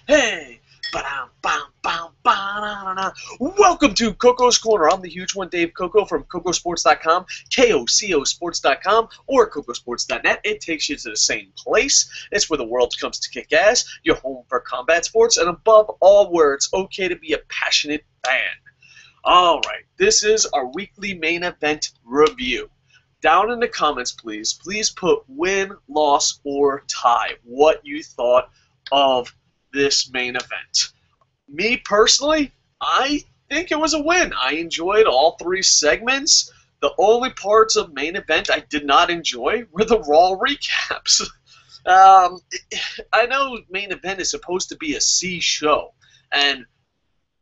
Hey! Welcome to Coco's Corner. I'm the huge one, Dave Coco from Kocosports.com, KOCOsports.com, or Kocosports.net. It takes you to the same place. It's where the world comes to kick ass. You're home for combat sports, and above all words, okay to be a passionate fan. Alright, this is our weekly main event review. Down in the comments, please put win, loss, or tie. What you thought of this main event. Me personally, I think it was a win. I enjoyed all three segments. The only parts of main event I did not enjoy were the Raw recaps. I know main event is supposed to be a C show, and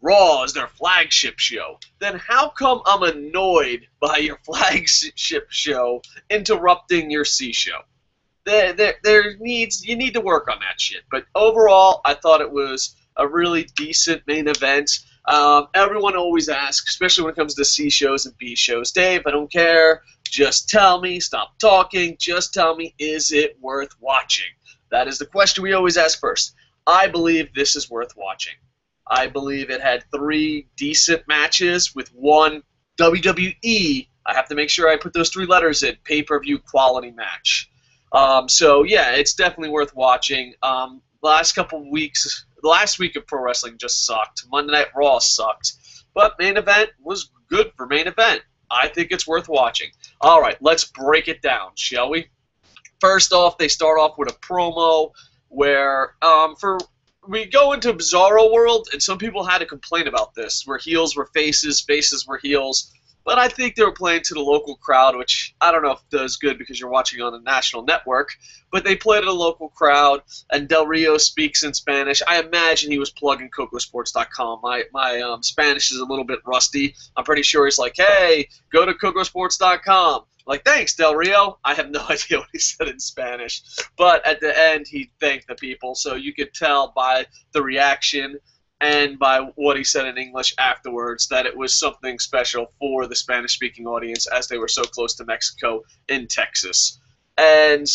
Raw is their flagship show. Then how come I'm annoyed by your flagship show interrupting your C show? You need to work on that shit. But overall, I thought it was a really decent main event. Everyone always asks, especially when it comes to C shows and B shows, Dave, I don't care. Just tell me. Stop talking. Just tell me, is it worth watching? That is the question we always ask first. I believe this is worth watching. I believe it had 3 decent matches with one WWE. I have to make sure I put those 3 letters in. Pay-per-view quality match. So yeah, it's definitely worth watching. Last week of pro wrestling just sucked. Monday Night Raw sucked, but main event was good for main event. I think it's worth watching. All right, let's break it down, shall we? First off, they start off with a promo where we go into Bizarro World, and some people had to complain about this, where heels were faces, faces were heels. But I think they were playing to the local crowd, which I don't know if it does good because you're watching on a national network. But they played to the local crowd, and Del Rio speaks in Spanish. I imagine he was plugging Kocosports.com. My Spanish is a little bit rusty. I'm pretty sure he's like, hey, go to Kocosports.com. Like, thanks, Del Rio. I have no idea what he said in Spanish. But at the end, he thanked the people, so you could tell by the reaction and by what he said in English afterwards that it was something special for the Spanish-speaking audience as they were so close to Mexico in Texas. And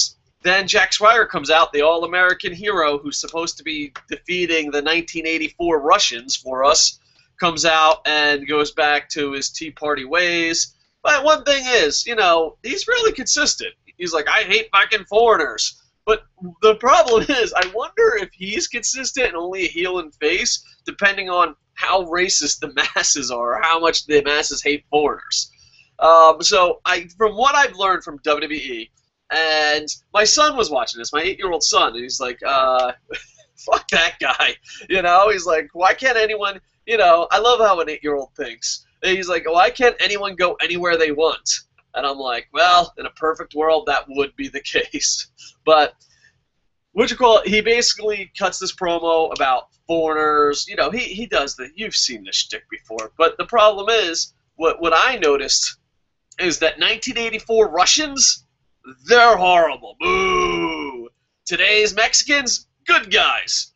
then Jack Swagger comes out, the all-American hero who's supposed to be defeating the 1984 Russians for us, comes out and goes back to his Tea Party ways. But one thing is, you know, he's really consistent. He's like, I hate fucking foreigners. But the problem is, I wonder if he's consistent and only a heel and face, depending on how racist the masses are, or how much the masses hate foreigners. From what I've learned from WWE, and my son was watching this, my 8-year-old son, and he's like, fuck that guy. You know, he's like, why can't anyone, you know, I love how an 8-year-old thinks. And he's like, why can't anyone go anywhere they want? And I'm like, well, in a perfect world, that would be the case. But he basically cuts this promo about foreigners. You know, he does the, you've seen this shtick before. But the problem is, what I noticed is that 1984 Russians, they're horrible. Boo! Today's Mexicans, good guys.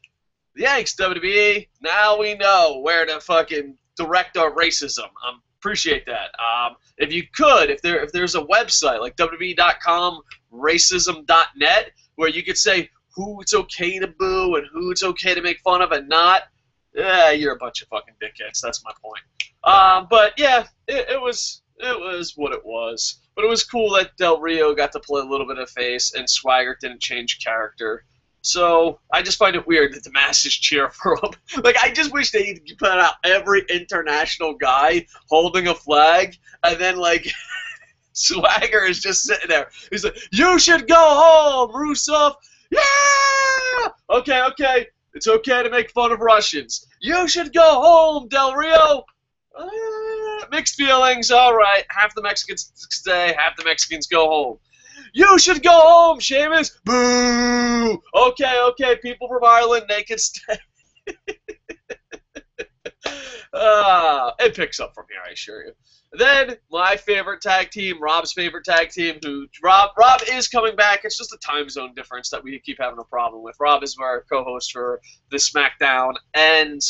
Thanks, WWE. Now we know where to fucking direct our racism. Appreciate that. If you could, if there's a website like WWE.com, racism.net, where you could say who it's okay to boo and who it's okay to make fun of and not, you're a bunch of fucking dickheads. That's my point. But yeah, it was what it was. But it was cool that Del Rio got to play a little bit of face and Swagger didn't change character. So I just find it weird that the masses cheer for him. Like, I just wish they'd put out every international guy holding a flag, and then, like, Swagger is just sitting there. He's like, you should go home, Rusev. Yeah! Okay. It's okay to make fun of Russians. You should go home, Del Rio. Mixed feelings. All right. Half the Mexicans stay, half the Mexicans go home. You should go home, Sheamus! Boo! Okay, people from Ireland, they can stay. It picks up from here, I assure you. Then, my favorite tag team, Rob's favorite tag team, Rob is coming back. It's just a time zone difference that we keep having a problem with. Rob is our co-host for the SmackDown and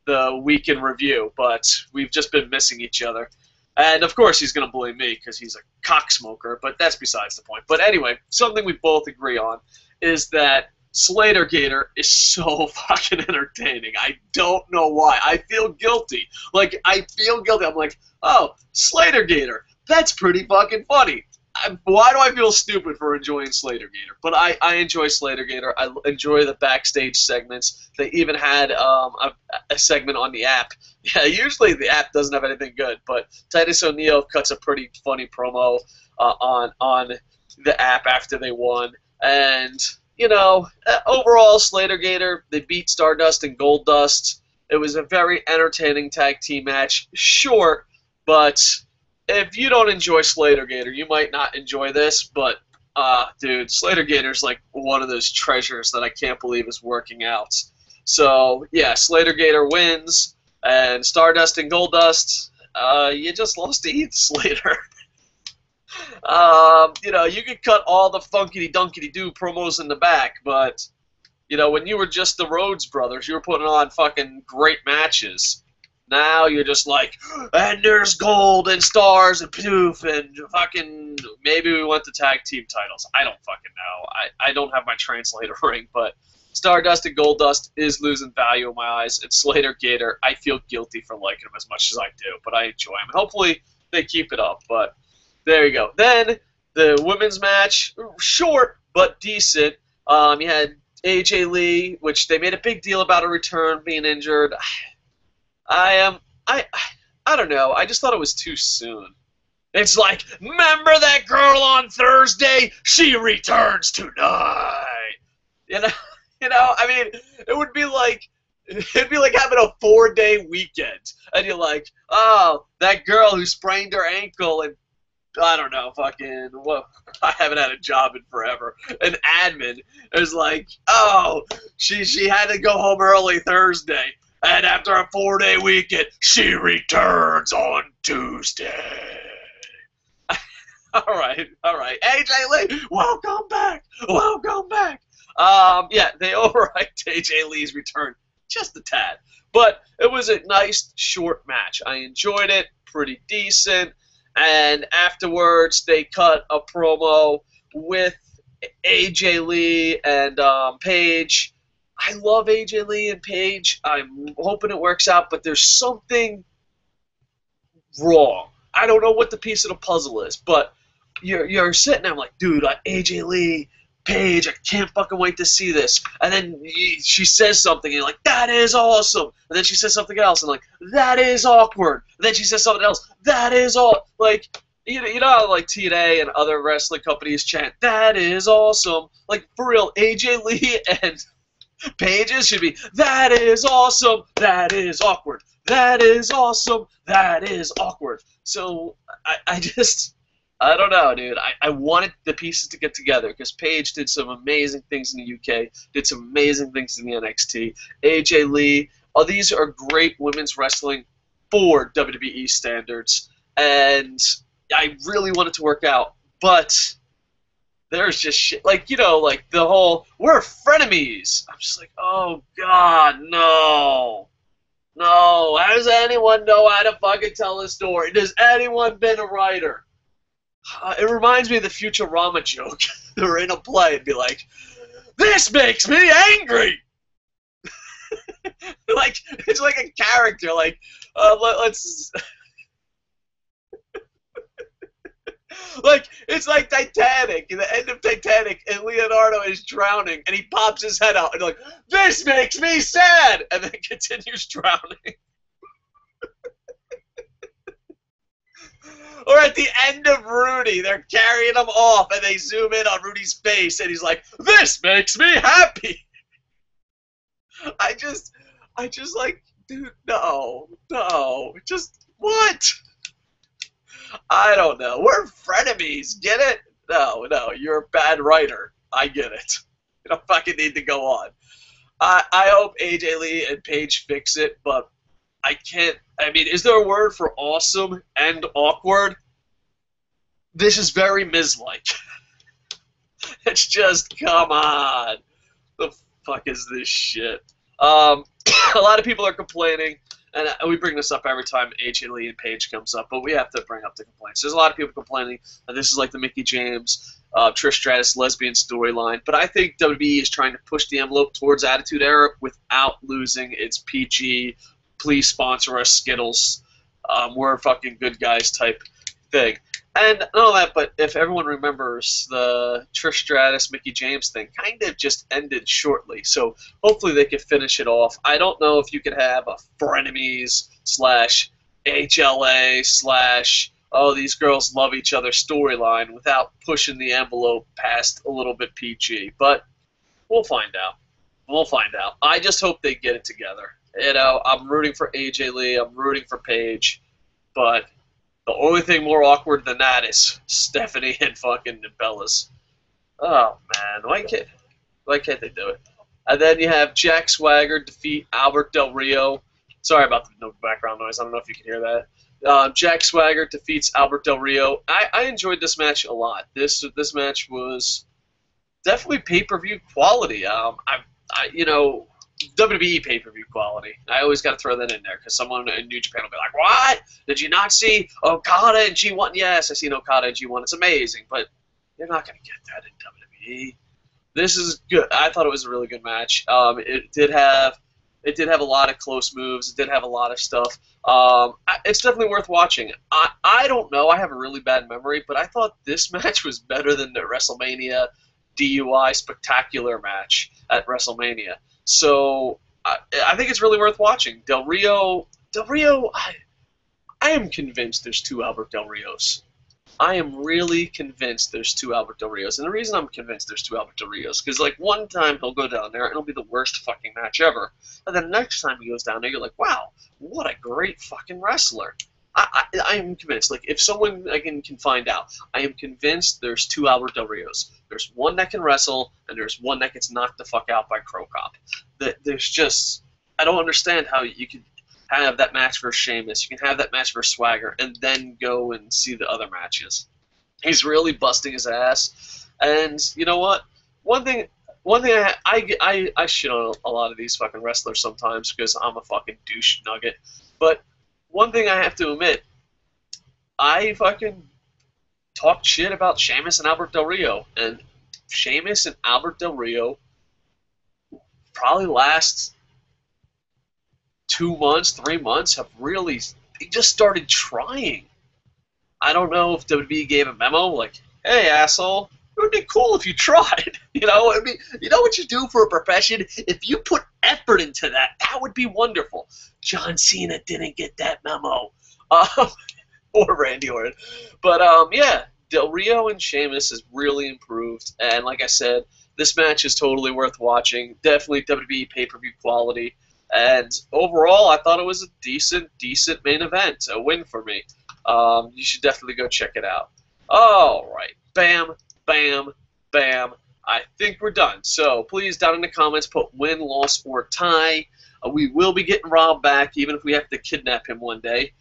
the Week in Review, but we've just been missing each other. And, of course, he's going to bully me because he's a cocksmoker, but that's besides the point. But anyway, something we both agree on is that Slater Gator is so fucking entertaining. I don't know why. I feel guilty. Like, I feel guilty. I'm like, oh, Slater Gator. That's pretty fucking funny. Why do I feel stupid for enjoying Slater Gator? But I enjoy Slater Gator. I enjoy the backstage segments. They even had a segment on the app. Yeah, usually the app doesn't have anything good, but Titus O'Neil cuts a pretty funny promo on the app after they won. And, you know, overall, Slater Gator, they beat Stardust and Goldust. It was a very entertaining tag team match. Short, but if you don't enjoy Slater Gator, you might not enjoy this, but, dude, Slater Gator's like one of those treasures that I can't believe is working out. So, yeah, Slater Gator wins, and Stardust and Goldust, you just lost to Heath Slater. You know, you could cut all the funkity-dunkity-doo promos in the back, but, you know, when you were just the Rhodes brothers, you were putting on fucking great matches. Now you're just like, and there's gold and stars and poof and fucking, maybe we want the tag team titles. I don't fucking know. I don't have my translator ring, but Stardust and Goldust is losing value in my eyes. And Slater Gator, I feel guilty for liking him as much as I do, but I enjoy him. Hopefully they keep it up, but there you go. Then the women's match, short but decent. You had AJ Lee, which they made a big deal about a return being injured. I don't know. I just thought it was too soon. It's like, remember that girl on Thursday? She returns tonight. You know. I mean, it'd be like having a 4-day weekend, and you're like, oh, that girl who sprained her ankle and I don't know, fucking, well, I haven't had a job in forever. An admin is like, oh, she had to go home early Thursday. And after a 4-day weekend, she returns on Tuesday. all right. AJ Lee, welcome back. Yeah, they overhyped AJ Lee's return just a tad. But it was a nice, short match. I enjoyed it, pretty decent. And afterwards, they cut a promo with AJ Lee and Paige. I love AJ Lee and Paige. I'm hoping it works out, but there's something wrong. I don't know what the piece of the puzzle is, but you're sitting there, I'm like, dude, AJ Lee, Paige, I can't fucking wait to see this. And then she says something, and you're like, that is awesome. And then she says something else, and like, that is awkward. And then she says something else, that is all. Like, you know how like TNA and other wrestling companies chant, that is awesome. Like, for real, AJ Lee and Pages should be, that is awesome, that is awkward, that is awesome, that is awkward. So, I don't know, dude. I wanted the pieces to get together because Paige did some amazing things in the UK, did some amazing things in the NXT. AJ Lee, these are great women's wrestling for WWE standards, and I really want it to work out, but there's just shit, like, you know, like the whole, we're frenemies. I'm just like, oh, God, no. No, how does anyone know how to fucking tell a story? Does anyone been a writer? It reminds me of the Futurama joke. They're in a play and be like, this makes me angry! Like, it's like a character, like, let's... Like, it's like Titanic, in the end of Titanic, and Leonardo is drowning, and he pops his head out, and like, this makes me sad! And then continues drowning. Or at the end of Rudy, they're carrying him off, and they zoom in on Rudy's face, and he's like, this makes me happy! I just like, dude, no, just, what? I don't know. We're frenemies. Get it? No, you're a bad writer. I get it. You don't fucking need to go on. I hope AJ Lee and Paige fix it, but I can't. I mean, is there a word for awesome and awkward? This is very Miz-like. It's just, come on. The fuck is this shit? A lot of people are complaining. And we bring this up every time AJ Lee and Paige comes up, but we have to bring up the complaints. There's a lot of people complaining that this is like the Mickey James Trish Stratus lesbian storyline. But I think WWE is trying to push the envelope towards Attitude Era without losing its PG, please sponsor us, Skittles, we're fucking good guys type thing. And not all that, but if everyone remembers, the Trish Stratus, Mickie James thing kind of just ended shortly. So hopefully they can finish it off. I don't know if you could have a frenemies / HLA / oh, these girls love each other storyline without pushing the envelope past a little bit PG. But we'll find out. We'll find out. I just hope they get it together. You know, I'm rooting for AJ Lee. I'm rooting for Paige. But the only thing more awkward than that is Stephanie and fucking Bella's. Oh, man. Why can't they do it? And then you have Jack Swagger defeat Albert Del Rio. Sorry about the background noise. I don't know if you can hear that. Jack Swagger defeats Albert Del Rio. I enjoyed this match a lot. This match was definitely pay-per-view quality. You know, WWE pay-per-view quality. I always got to throw that in there because someone in New Japan will be like, "What? Did you not see Okada and G1?" Yes, I seen Okada and G1. It's amazing, but you're not going to get that in WWE. This is good. I thought it was a really good match. It did have a lot of close moves. It did have a lot of stuff. It's definitely worth watching. I don't know. I have a really bad memory, but I thought this match was better than the WrestleMania DUI spectacular match at WrestleMania. So I think it's really worth watching. Del Rio, I am convinced there's two Albert Del Rios. I am really convinced there's two Albert Del Rios. And the reason I'm convinced there's two Albert Del Rios, because like one time he'll go down there and it'll be the worst fucking match ever. And then the next time he goes down there, you're like, wow, what a great fucking wrestler. I am convinced. Like, if someone can find out, I am convinced there's two Albert Del Rios. There's one that can wrestle, and there's one that gets knocked the fuck out by Crow Cop. There's just, I don't understand how you can have that match versus Sheamus, you can have that match versus Swagger, and then go and see the other matches. He's really busting his ass, and you know what? One thing I shit on a lot of these fucking wrestlers sometimes because I'm a fucking douche nugget, but one thing I have to admit, I fucking talked shit about Sheamus and Albert Del Rio, and Sheamus and Albert Del Rio probably last 2 months, 3 months have really, they just started trying. I don't know if WWE gave a memo like, hey, asshole, it would be cool if you tried. You know, I mean, you know what you do for a profession? If you put effort into that, that would be wonderful. John Cena didn't get that memo. Or Randy Orton. But, yeah, Del Rio and Sheamus has really improved. And like I said, this match is totally worth watching. Definitely WWE pay-per-view quality. And overall, I thought it was a decent main event. A win for me. You should definitely go check it out. All right. Bam, bam, bam. I think we're done. So please, down in the comments, put win, loss, or tie. We will be getting Rob back, even if we have to kidnap him one day.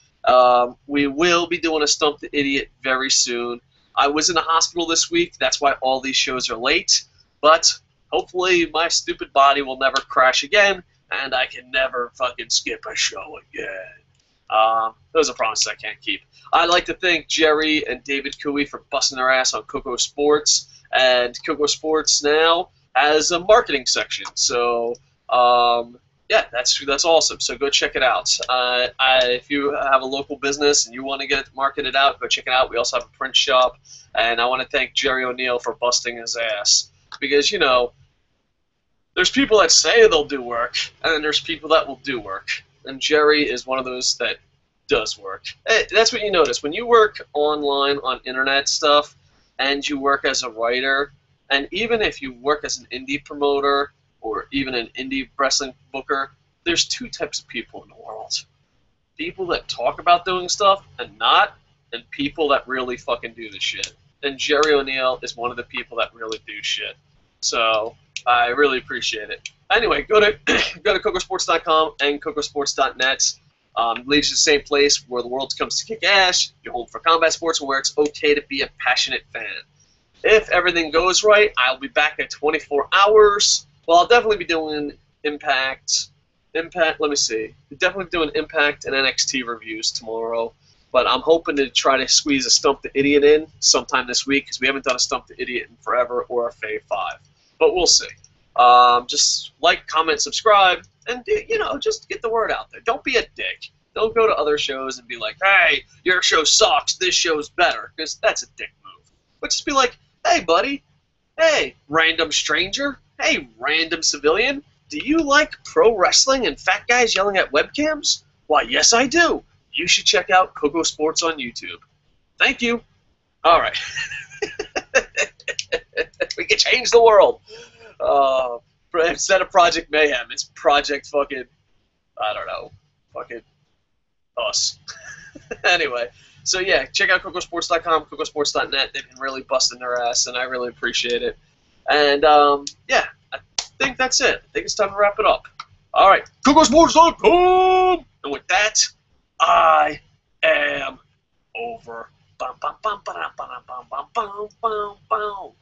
We will be doing a Stump the Idiot very soon. I was in the hospital this week. That's why all these shows are late. But hopefully my stupid body will never crash again, and I can never fucking skip a show again. Those are promises I can't keep. I'd like to thank Jerry and David Cooey for busting their ass on Coco Sports. And Coco Sports now has a marketing section. So, yeah, that's awesome. So go check it out. If you have a local business and you want to get it marketed out, go check it out. We also have a print shop. And I want to thank Jerry O'Neill for busting his ass. Because, you know, there's people that say they'll do work, and then there's people that will do work. And Jerry is one of those that does work. That's what you notice. When you work online on internet stuff, and you work as a writer, and even if you work as an indie promoter, or even an indie wrestling booker, there's two types of people in the world. People that talk about doing stuff and not, and people that really fucking do the shit. And Jerry O'Neill is one of the people that really do shit. So I really appreciate it. Anyway, go to Kocosports.com and Kocosports.net. Leads to the same place where the world comes to kick ass, your home for combat sports, and where it's okay to be a passionate fan. If everything goes right, I'll be back at 24 hours. Well, I'll definitely be doing Impact, let me see. Definitely doing Impact and NXT reviews tomorrow. But I'm hoping to try to squeeze a Stump the Idiot in sometime this week because we haven't done a Stump the Idiot in forever or a Fave 5. But we'll see. Just like, comment, subscribe, and, you know, just get the word out there. Don't be a dick. Don't go to other shows and be like, hey, your show sucks, this show's better, because that's a dick move. But just be like, hey, buddy, hey, random stranger, hey, random civilian, do you like pro wrestling and fat guys yelling at webcams? Why, yes, I do. You should check out Kocosports on YouTube. Thank you. All right. We can change the world. Instead of Project Mayhem, it's Project fucking, I don't know, fucking us. Anyway, so yeah, check out Kocosports.com, Kocosports.net. They've been really busting their ass, and I really appreciate it. And, yeah, I think that's it. I think it's time to wrap it up. All right, Kocosports.com! And with that, I am over. Bum, bum, bum, ba-dum, ba-dum, bum, bum, bum, bum, bum.